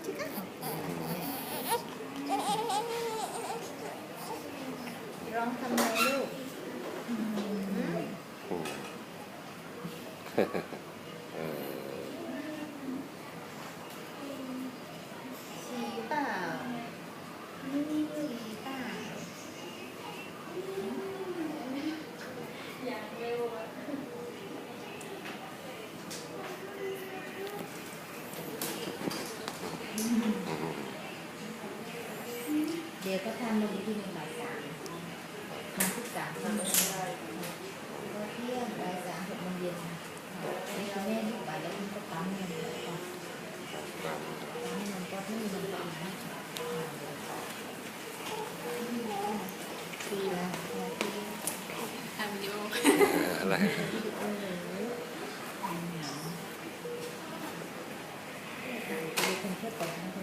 สิคะร้องทำไมลูกฉี่เปล่าฉี่เปล่าอยากเร็วอ่ะเดี๋ยวก็ทำลงที่1 บ่าย 3ทำทุก3ทำก็เที่ยงบ่าย 3 6 โมงเย็นนี่คุณแม่ลูกไปแล้วคุณก็ปั๊มเงินก่อนปั๊มเงินก็ไม่มีเงินปั๊มนะทีละทีทำวิดีโออะไรเป็นคนเที่ยวไปนะ